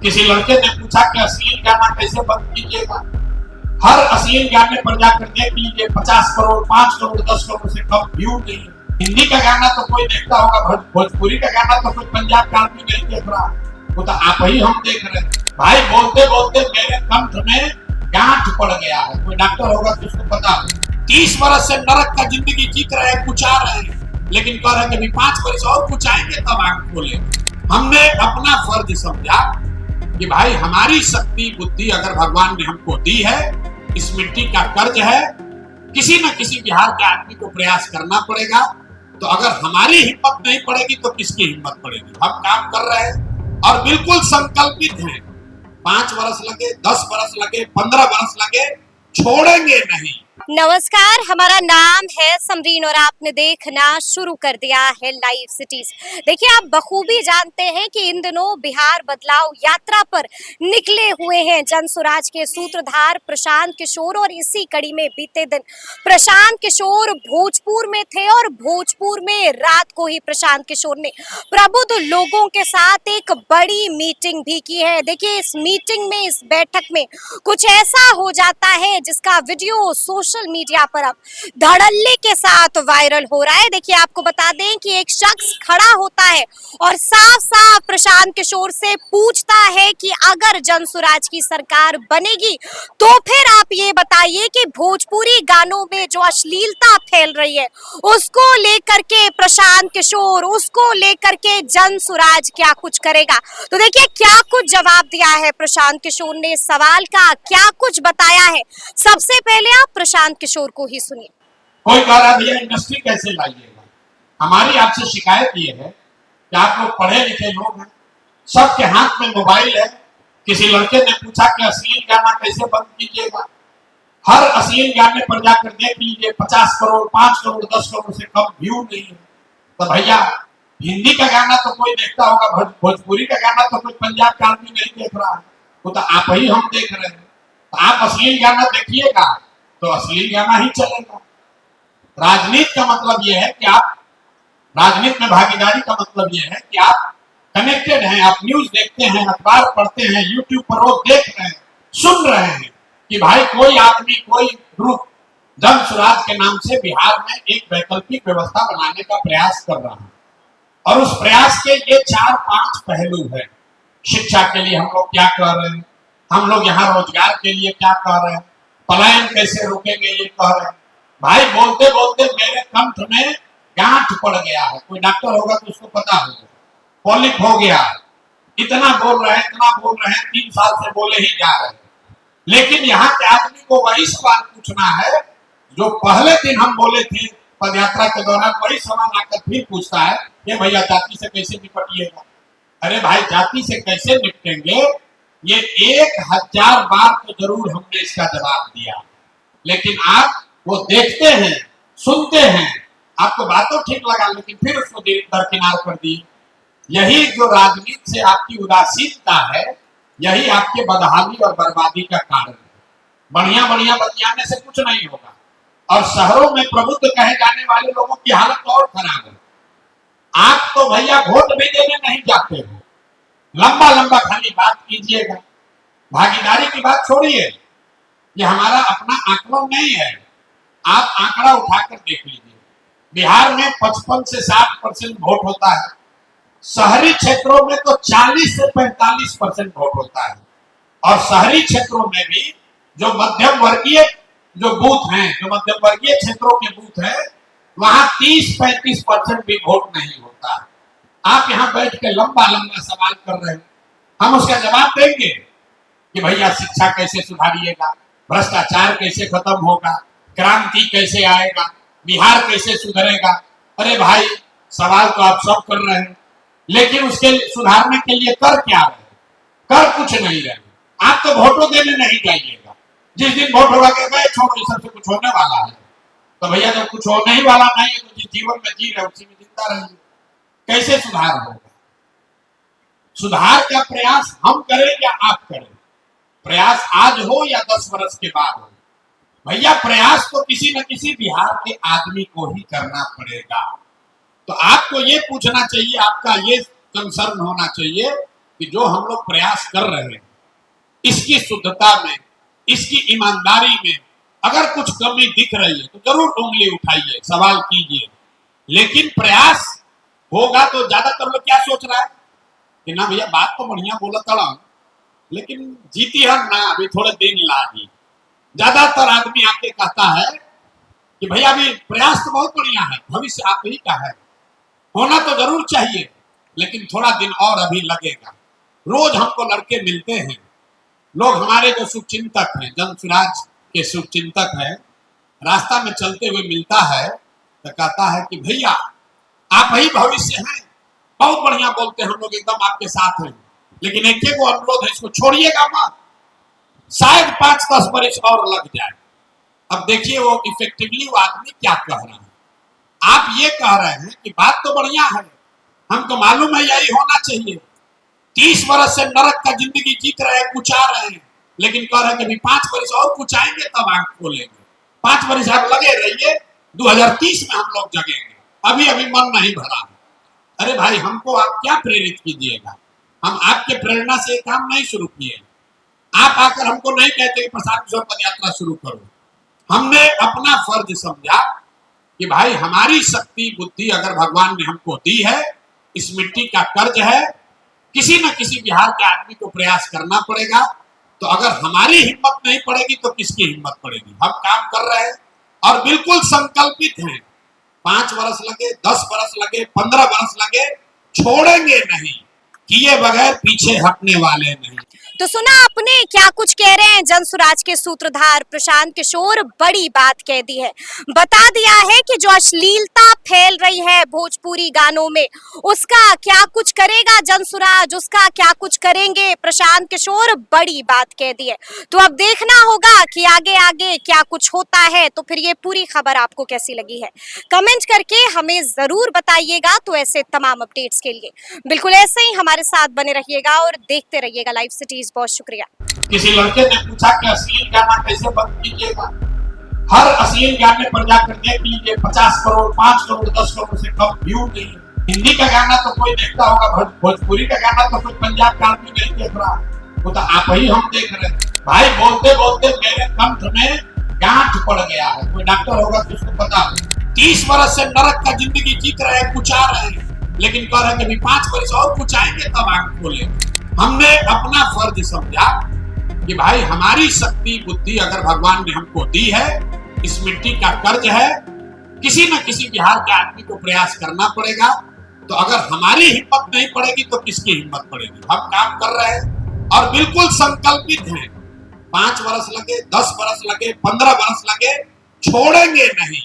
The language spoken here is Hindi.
किसी लड़के ने पूछा कि अश्लील गाना कैसे बंद कीजिएगा। हर अश्लील गाने पर जाकर देख लीजिए 50 करोड़ 5 करोड़ 10 करोड़ से कम व्यू नहीं है। हिंदी का गाना तो कोई देखता होगा, भोजपुरी का गाना तो कोई पंजाब का आदमी नहीं देख रहा, वो तो आप ही हम देख रहे हैं। भाई बोलते बोलते मेरे कंठ में गांठ पड़ गया है। कोई डॉक्टर होगा तो उसको पता हो। 30 बरस से नरक का जिंदगी जीत रहे हैं, कुचा रहे हैं, लेकिन कह रहे हैं 5 बरस और कुचाएंगे तब आंख खोलेंगे। हमने अपना फर्ज समझा कि भाई हमारी शक्ति बुद्धि अगर भगवान ने हमको दी है, इस मिट्टी का कर्ज है, किसी न किसी बिहार के आदमी को प्रयास करना पड़ेगा। तो अगर हमारी हिम्मत नहीं पड़ेगी तो किसकी हिम्मत पड़ेगी। हम काम कर रहे हैं और बिल्कुल संकल्पित हैं। 5 बरस लगे, 10 बरस लगे, 15 बरस लगे, छोड़ेंगे नहीं। नमस्कार, हमारा नाम है समरीन और आपने देखना शुरू कर दिया है लाइव सिटीज। देखिए, आप बखूबी जानते हैं कि इन दिनों बिहार बदलाव यात्रा पर निकले हुए हैं जनसुराज के सूत्रधार प्रशांत किशोर। और इसी कड़ी में बीते दिन प्रशांत किशोर भोजपुर में थे और भोजपुर में रात को ही प्रशांत किशोर ने प्रबुद्ध लोगों के साथ एक बड़ी मीटिंग भी की है। देखिए, इस मीटिंग में, इस बैठक में कुछ ऐसा हो जाता है जिसका वीडियो सोशल मीडिया पर अब धड़ल्ले के साथ वायरल हो रहा है। देखिए, आपको बता दें कि एक शख्स खड़ा होता है और साफ साफ प्रशांत किशोर से पूछता है कि अगर जनसुराज की सरकार बनेगी तो फिर आप ये बताइए कि भोजपुरी गानों में जो अश्लीलता फैल रही है उसको लेकर के प्रशांत किशोर, उसको लेकर के जनसुराज क्या कुछ करेगा। तो देखिए, क्या कुछ जवाब दिया है प्रशांत किशोर ने इस सवाल का, क्या कुछ बताया है। सबसे पहले आप प्रशांत किशोर को ही सुनिए। कोई कह रहा भैया इंडस्ट्री कैसे लाइएगा। हमारी आपसे शिकायत ये है कि आप लोग पढ़े लिखे लोग हैं, सबके हाथ में मोबाइल है। किसी लड़के ने पूछा कि अश्लील गाना कैसे बंद कीजिएगा। हर अश्लील गाने पर जाकर देख लीजिए 50 करोड़ 5 करोड़ 10 करोड़ से कम व्यू नहीं है। तो भैया हिंदी का गाना तो कोई देखता होगा, भोजपुरी का गाना तो कोई पंजाब का आदमी नहीं देख रहा है, वो तो आप ही हम देख रहे हैं। तो आप अश्लील गाना देखिएगा तो अश्लील गाना ही चलेगा। राजनीति का मतलब यह है कि आप, राजनीति में भागीदारी का मतलब यह है कि आप कनेक्टेड हैं, आप न्यूज देखते हैं, अखबार पढ़ते हैं, यूट्यूब पर रोज देख रहे हैं, सुन रहे हैं कि भाई कोई आदमी, कोई ग्रुप जनसुराज के नाम से बिहार में एक वैकल्पिक व्यवस्था बनाने का प्रयास कर रहा है। और उस प्रयास के ये 4-5 पहलू है। शिक्षा के लिए हम लोग क्या कर रहे हैं, हम लोग यहाँ रोजगार के लिए क्या कर रहे हैं, पलायन कैसे रोकेंगे ये कह रहे हैं। भाई बोलते बोलते मेरे कंठ में गांठ पड़ गया है। कोई डॉक्टर होगा तो उसको पता होगा, पॉलिप हो गया। इतना बोल रहे हैं, इतना बोल रहे हैं, 3 साल से बोले ही जा रहे हैं। लेकिन यहाँ के आदमी को वही सवाल पूछना है जो पहले दिन हम बोले थे पदयात्रा के दौरान, वही सवाल आकर फिर पूछता है कि भैया जाति से कैसे निपटिएगा। अरे भाई, जाति से कैसे निपटेंगे ये 1000 बार तो जरूर हमने इसका जवाब दिया, लेकिन आप वो देखते हैं, सुनते हैं, आपको बातों ठीक लगा लेकिन फिर उसको दरकिनार कर दी। यही जो राजनीति से आपकी उदासीनता है, यही आपके बदहाली और बर्बादी का कारण है। बढ़िया बढ़िया बतियाने से कुछ नहीं होगा। और शहरों में प्रबुद्ध कहे जाने वाले लोगों की हालत तो और खराब है। आप तो भैया वोट भी देने नहीं जाते हो, लंबा लंबा खाली बात कीजिएगा। भागीदारी की बात छोड़िए, ये हमारा अपना आंकड़ों नहीं है। आप आंकड़ा उठाकर देख लीजिए, बिहार में 55 से 60% वोट होता है। शहरी क्षेत्रों में तो 40 से 45% वोट होता है। और शहरी क्षेत्रों में भी जो मध्यम वर्गीय जो बूथ हैं, जो मध्यम वर्गीय क्षेत्रों के बूथ हैं, वहां 30-35% भी वोट नहीं होता है। आप यहाँ बैठ के लंबा लंबा सवाल कर रहे हैं, हम उसका जवाब देंगे कि भैया शिक्षा कैसे सुधारिएगा, भ्रष्टाचार कैसे खत्म होगा, क्रांति कैसे आएगा, बिहार कैसे सुधरेगा। अरे भाई, सवाल तो आप सब कर रहे हैं, लेकिन उसके सुधारने के लिए कर क्या रहे, कर कुछ नहीं रहे। आप तो वोटों देने नहीं जाइएगा। जिस दिन वोट होगा कि भाई छोड़ो, सबसे कुछ होने वाला है। तो भैया जब कुछ होने ही वाला नहीं है तो जिस जीवन में जी रहे उसी में जिंदा रहिए। कैसे सुधार होगा? सुधार का प्रयास हम करें या आप करें? प्रयास आज हो या 10 वर्ष के बाद हो, भैया प्रयास तो किसी न किसी बिहार के आदमी को ही करना पड़ेगा। तो आपको ये पूछना चाहिए, आपका ये कंसर्न होना चाहिए कि जो हम लोग प्रयास कर रहे हैं इसकी शुद्धता में, इसकी ईमानदारी में अगर कुछ कमी दिख रही है तो जरूर उंगली उठाइए, सवाल कीजिए। लेकिन प्रयास होगा तो ज्यादातर लोग क्या सोच रहा है कि ना भैया बात तो बढ़िया बोला तड़ा, लेकिन जीती हम ना अभी थोड़े दिन लागी। ज्यादातर आदमी आके कहता है कि भैया अभी प्रयास तो बहुत बढ़िया है, भविष्य आप ही का है, होना तो जरूर चाहिए, लेकिन थोड़ा दिन और अभी लगेगा। रोज हमको लड़के मिलते हैं, लोग हमारे जो शुभचिंतक हैं, जन स्वराज के शुभचिंतक हैं, रास्ता में चलते हुए मिलता है तो कहता है कि भैया आप ही भविष्य हैं, बहुत बढ़िया बोलते हैं, हम लोग एकदम आपके साथ हैं, लेकिन एक वो अनुरोध है, इसको छोड़िएगा मत, शायद 5-10 वर्ष और लग जाए। अब देखिए वो इफेक्टिवली वो आदमी क्या कह रहा है। आप ये कह रहे हैं कि बात तो बढ़िया है, हमको मालूम है यही होना चाहिए, 30 वर्ष से नरक का जिंदगी जीत रहे हैं, कुचा रहे हैं, लेकिन कह रहे हैं कि अभी 5 वर्ष और कुचाएंगे तब आंख खोलेंगे। 5 वर्ष आप लगे रहिए, 2030 में हम लोग जगेंगे, अभी अभी मन नहीं भरा। अरे भाई हमको आप क्या प्रेरित कीजिएगा, हम आपके प्रेरणा से काम नहीं शुरू किए। आप आकर हमको नहीं कहते कि प्रसाद किशोर पद यात्रा शुरू करो। हमने अपना फर्ज समझा कि भाई हमारी शक्ति बुद्धि अगर भगवान ने हमको दी है, इस मिट्टी का कर्ज है, किसी न किसी बिहार के आदमी को प्रयास करना पड़ेगा। तो अगर हमारी हिम्मत नहीं पड़ेगी तो किसकी हिम्मत पड़ेगी। हम काम कर रहे हैं और बिल्कुल संकल्पित हैं, 5 वर्ष लगे, 10 वर्ष लगे, 15 वर्ष लगे, छोड़ेंगे नहीं, किए बगैर पीछे हटने वाले नहीं। तो सुना आपने क्या कुछ कह रहे हैं जन स्वराज के सूत्रधार प्रशांत किशोर, बड़ी बात कह दी है, बता दिया है कि जो अश्लीलता फैल रही है भोजपुरी गानों में उसका क्या कुछ करेगा जन स्वराज, उसका क्या कुछ करेंगे प्रशांत किशोर, बड़ी बात कह दी है। तो अब देखना होगा कि आगे आगे क्या कुछ होता है। तो फिर ये पूरी खबर आपको कैसी लगी है कमेंट करके हमें जरूर बताइएगा। तो ऐसे तमाम अपडेट्स के लिए बिल्कुल ऐसे ही हमारे साथ बने रहिएगा और देखते रहिएगा लाइव सिटीज। बहुत शुक्रिया। किसी लड़के ने पूछा कि अश्लील गाना कैसे बंद कीजिएगा। हर अश्लील गाने पर जाकर देख लीजिए 50 करोड़, 5 करोड़, 10 करोड़ से कम व्यू नहीं है। हिंदी का गाना तो कोई देखता होगा, भोजपुरी का गाना तो कोई पंजाब का आदमी नहीं देख रहा, वो तो आप ही हम देख रहे हैं। भाई बोलते बोलते मेरे कंठ में गांठ पड़ गया है, कोई डॉक्टर होगा तो उसको पता। 30 वर्ष से नरक का जिंदगी जीत रहे हैं, कुचा रहे हैं, लेकिन कह रहे हैं कि 5 वर्ष और कुचाएंगे तब आंख खोलेंगे। हमने अपना फर्ज समझा कि भाई हमारी शक्ति बुद्धि अगर भगवान ने हमको दी है, इस मिट्टी का कर्ज है, किसी न किसी बिहार के आदमी को प्रयास करना पड़ेगा। तो अगर हमारी हिम्मत नहीं पड़ेगी तो किसकी हिम्मत पड़ेगी। हम काम कर रहे हैं और बिल्कुल संकल्पित हैं, 5 वर्ष लगे, 10 वर्ष लगे, 15 वर्ष लगे, छोड़ेंगे नहीं।